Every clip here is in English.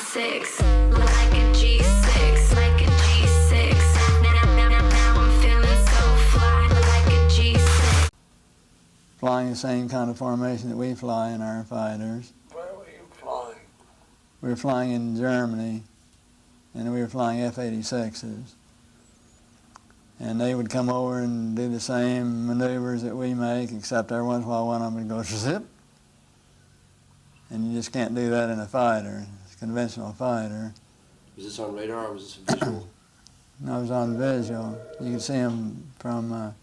G6, like a G6, like a G6. Now I'm feeling so fly, like a G6. Flying the same kind of formation that we fly in our fighters. Where were you flying? We were flying in Germany, and we were flying F-86s. And they would come over and do the same maneuvers that we make, except every once in a while one of them would go zip. And you just can't do that in a fighter, a conventional fighter. Was this on radar or was this visual? No, it was on visual. You could see them from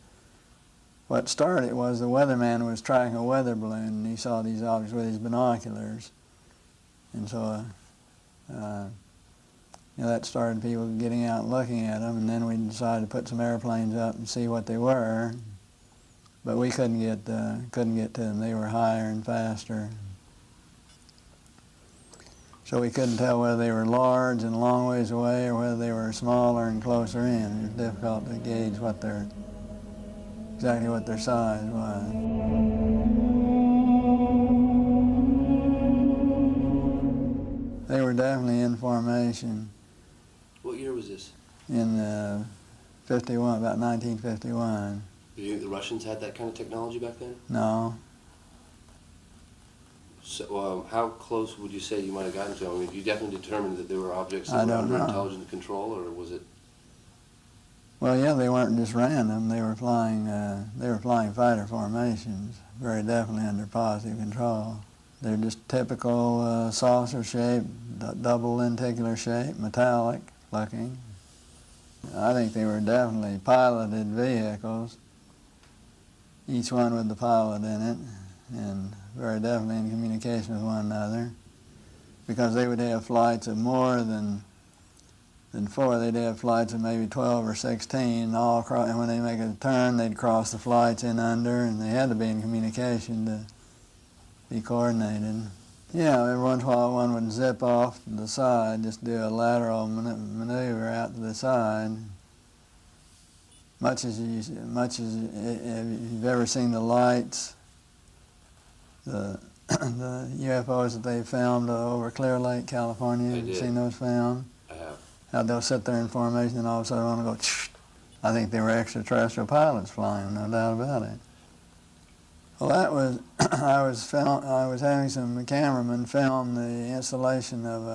what started was the weatherman was tracking a weather balloon, and he saw these objects with his binoculars. And so that started people getting out and looking at them, and then we decided to put some airplanes up and see what they were. But we couldn't get to them. They were higher and faster. So we couldn't tell whether they were large and a long ways away or whether they were smaller and closer in. It was difficult to gauge exactly what their size was. They were definitely in formation. What year was this? In 51, about 1951. Do you think the Russians had that kind of technology back then? No. So how close would you say you might have gotten to them? I mean, you definitely determined that there were objects that I were don't under know. intelligent control, or was it? Well, yeah, they weren't just random. They were flying fighter formations, very definitely under positive control. They're just typical saucer shape, double lenticular shape, metallic looking. I think they were definitely piloted vehicles, each one with the pilot in it, and very definitely in communication with one another, because they would have flights of more than 4. They'd have flights of maybe 12 or 16, and when they make a turn, they'd cross the flights in under, and they had to be in communication to be coordinated. Yeah, every once in a while one would zip off to the side, just do a lateral maneuver out to the side. Much as you've ever seen the lights, the UFOs that they filmed over Clear Lake, California. I Have you did. seen those filmed? I have. How they'll sit there in formation and all of a sudden want to go, tsh. I think they were extraterrestrial pilots flying, no doubt about it. Well, that was, I was having some cameramen film the installation of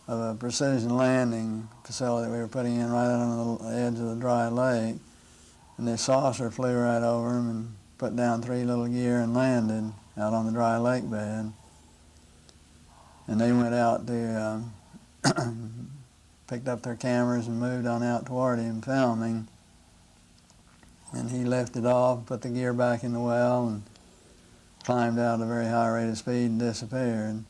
a precision landing facility that we were putting in right out on the edge of the dry lake. And this saucer flew right over them and put down 3 little gear and landed out on the dry lake bed. And they went out to, picked up their cameras and moved on out toward him filming. And he lifted off, put the gear back in the well, and climbed out at a very high rate of speed and disappeared.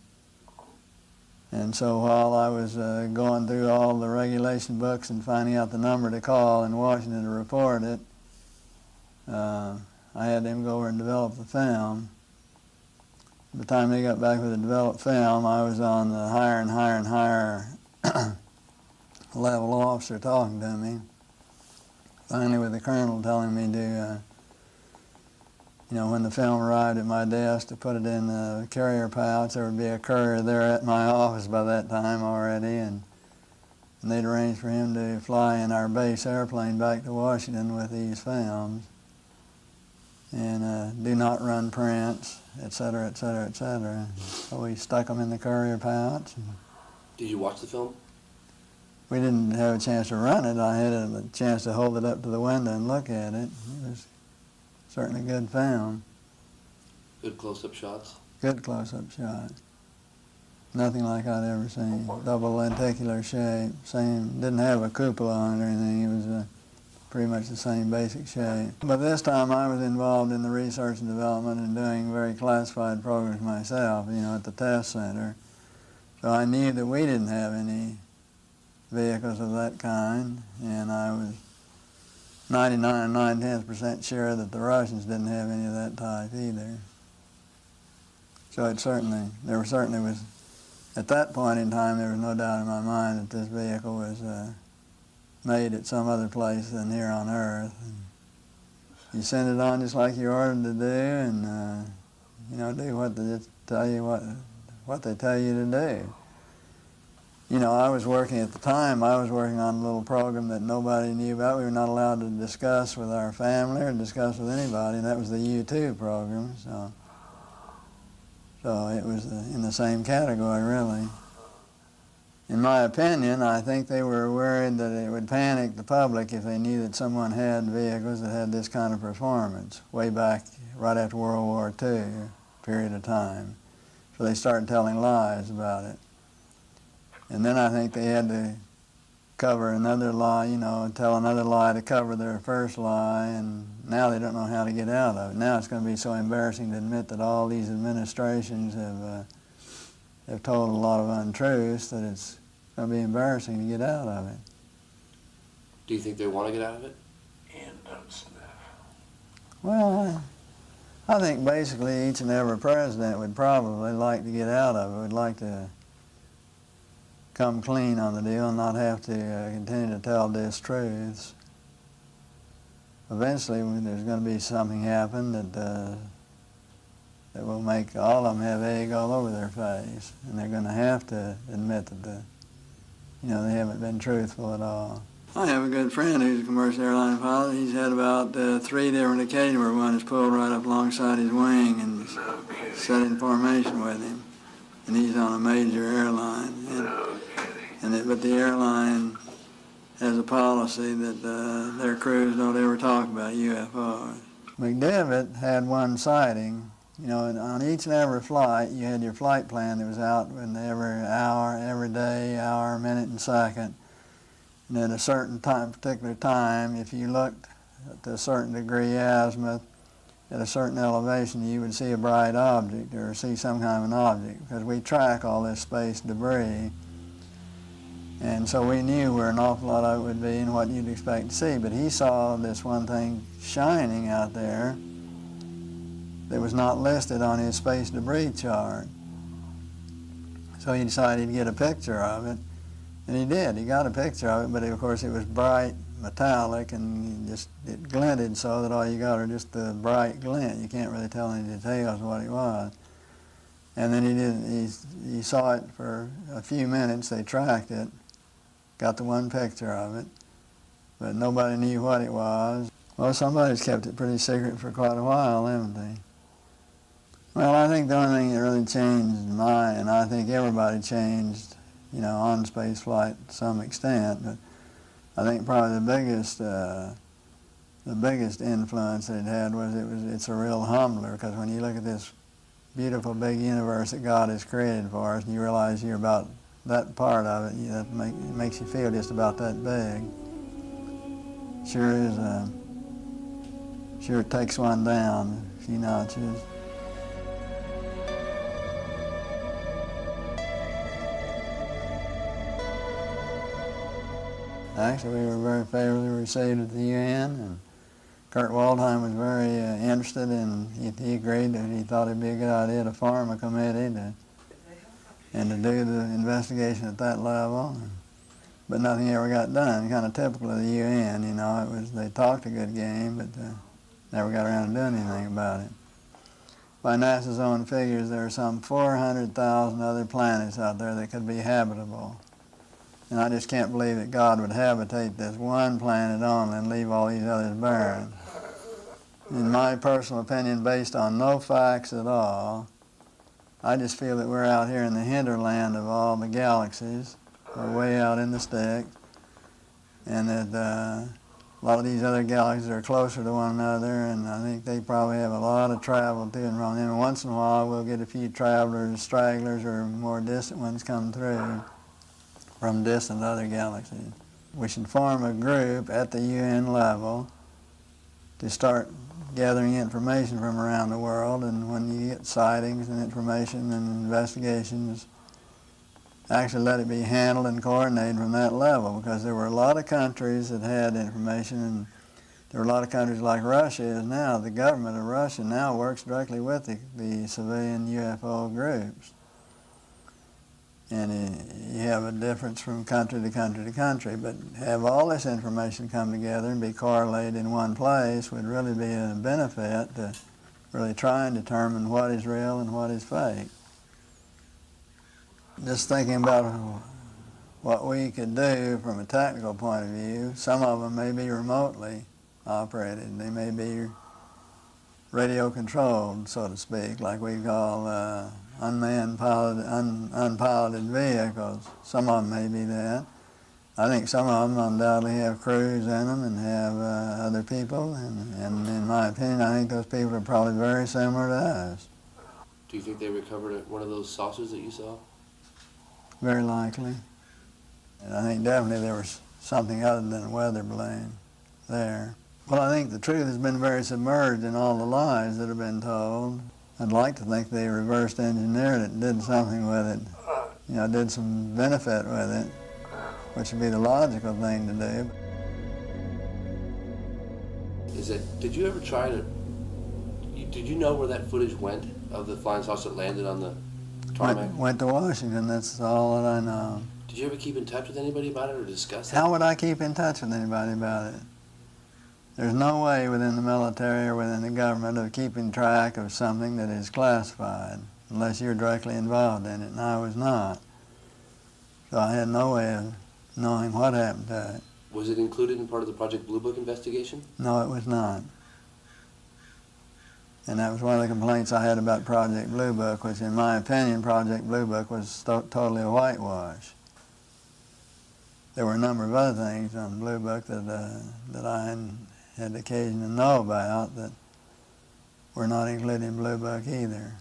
And so while I was going through all the regulation books and finding out the number to call in Washington to report it, I had them go over and develop the film. By the time they got back with the developed film, I was on the higher and higher and higher level officer talking to me. Finally, with the colonel telling me to, when the film arrived at my desk, to put it in the carrier pouch. There would be a courier there at my office by that time already, and they'd arranged for him to fly in our base airplane back to Washington with these films, and do not run prints, et cetera, et cetera, et cetera. So we stuck them in the courier pouch. Did you watch the film? We didn't have a chance to run it. I had a chance to hold it up to the window and look at it. It was certainly a good film. Good close-up shots? Good close-up shot. Nothing like I'd ever seen. Double lenticular shape. Same, didn't have a cupola on it or anything. It was pretty much the same basic shape. But this time I was involved in the research and development and doing very classified programs myself, at the test center. So I knew that we didn't have any vehicles of that kind, and I was 99 and 9/10% sure that the Russians didn't have any of that type either. So there certainly was, at that point in time, there was no doubt in my mind that this vehicle was made at some other place than here on Earth. And you send it on just like you're ordered to do, and do what they tell you to do. You know, I was working at the time, I was working on a little program that nobody knew about. We were not allowed to discuss with our family or discuss with anybody, and that was the U2 program. So it was in the same category, really. In my opinion, I think they were worried that it would panic the public if they knew that someone had vehicles that had this kind of performance way back right after World War II period of time. So they started telling lies about it. And then I think they had to cover another lie, you know, tell another lie to cover their first lie, and now they don't know how to get out of it. Now it's going to be so embarrassing to admit that all these administrations have told a lot of untruths that it's going to be embarrassing to get out of it. Do you think they want to get out of it? Well, I think basically each and every president would probably like to get out of it, would like to come clean on the deal and not have to continue to tell distruths. Eventually there's going to be something happen that will make all of them have egg all over their face, and they're going to have to admit that they haven't been truthful at all. I have a good friend who's a commercial airline pilot. He's had about 3 different occasions where one is pulled right up alongside his wing and set in formation with him. And he's on a major airline. But the airline has a policy that their crews don't ever talk about UFOs. McDivitt had one sighting. You know, and on each and every flight, you had your flight plan that was out every hour, every day, hour, minute, and second. And at a certain time, particular time, if you looked at a certain degree azimuth, at a certain elevation, you would see a bright object or see some kind of an object, because we track all this space debris. And so we knew where an awful lot of it would be and what you'd expect to see. But he saw this one thing shining out there that was not listed on his space debris chart. So he decided he'd get a picture of it. And he did. He got a picture of it, but of course it was bright, metallic, and it glinted so that all you got are just the bright glint. You can't really tell any details of what it was. And then he saw it for a few minutes. They tracked it, got the one picture of it, but nobody knew what it was. Well, somebody's kept it pretty secret for quite a while, haven't they? Well, I think the only thing that really changed and I think everybody changed, you know, on space flight to some extent, but I think probably the biggest influence that it had was it's a real humbler, because when you look at this beautiful big universe that God has created for us and you realize you're about that part of it, it makes you feel just about that big. Sure takes one down a few notches. Actually, we were very favorably received at the UN, and Kurt Waldheim was very interested, and he agreed that he thought it'd be a good idea to form a committee and to do the investigation at that level. But nothing ever got done. Kind of typical of the UN, you know. They talked a good game, but never got around to doing anything about it. By NASA's own figures, there are some 400,000 other planets out there that could be habitable. And I just can't believe that God would habitate this one planet only and leave all these others barren. In my personal opinion, based on no facts at all, I just feel that we're out here in the hinterland of all the galaxies. We're way out in the sticks. And that a lot of these other galaxies are closer to one another, and I think they probably have a lot of travel to and from them. And once in a while, we'll get a few travelers, stragglers, or more distant ones come through from distant other galaxies. We should form a group at the UN level to start gathering information from around the world, and when you get sightings and information and investigations, actually let it be handled and coordinated from that level, because there were a lot of countries that had information, and there were a lot of countries like Russia is now. The government of Russia now works directly with the civilian UFO groups. And you have a difference from country to country to country, but have all this information come together and be correlated in one place would really be a benefit to really try and determine what is real and what is fake. Just thinking about what we could do from a technical point of view, some of them may be remotely operated. They may be radio controlled, so to speak, like we call unpiloted vehicles. Some of them may be that. I think some of them undoubtedly have crews in them and have other people, and in my opinion, I think those people are probably very similar to us. Do you think they recovered one of those saucers that you saw? Very likely. And I think definitely there was something other than a weather balloon there. Well, I think the truth has been very submerged in all the lies that have been told. I'd like to think they reversed engineered it and did something with it, did some benefit with it, which would be the logical thing to do. Did you ever try to, did you know where that footage went of the flying saucer that landed on the tarmac? Went to Washington, that's all that I know. Did you ever keep in touch with anybody about it or discuss it? How would I keep in touch with anybody about it? There's no way within the military or within the government of keeping track of something that is classified unless you're directly involved in it, and I was not. So I had no way of knowing what happened to it. Was it included in part of the Project Blue Book investigation? No, it was not. And that was one of the complaints I had about Project Blue Book, which in my opinion, Project Blue Book was totally a whitewash. There were a number of other things on Blue Book that I had occasion to know about that were not included in Blue Book either.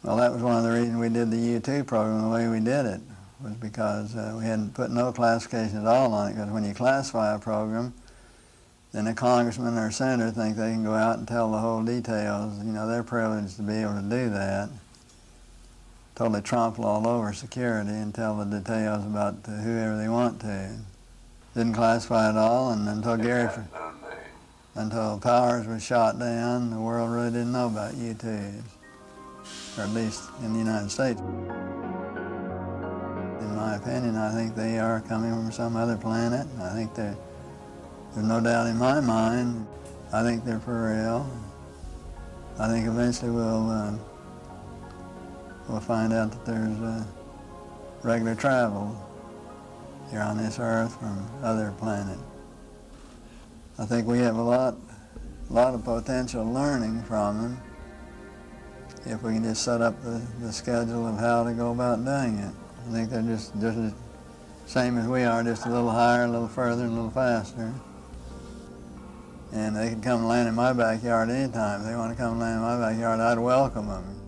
Well, that was one of the reasons we did the U2 program the way we did it, was because we hadn't put no classification at all on it, because when you classify a program, then a congressman or a senator think they can go out and tell the whole details. They're privileged to be able to do that. Totally trample all over security and tell the details about whoever they want to. Didn't classify it all, and until Powers was shot down, the world really didn't know about U-2s, or at least in the United States. In my opinion, I think they are coming from some other planet. I think there's no doubt in my mind. I think they're for real. I think eventually we'll find out that there's regular travel here on this Earth from other planets. I think we have a lot of potential learning from them if we can just set up the schedule of how to go about doing it. I think they're just the same as we are, just a little higher, a little further, and a little faster. And they can come and land in my backyard anytime. If they want to come and land in my backyard, I'd welcome them.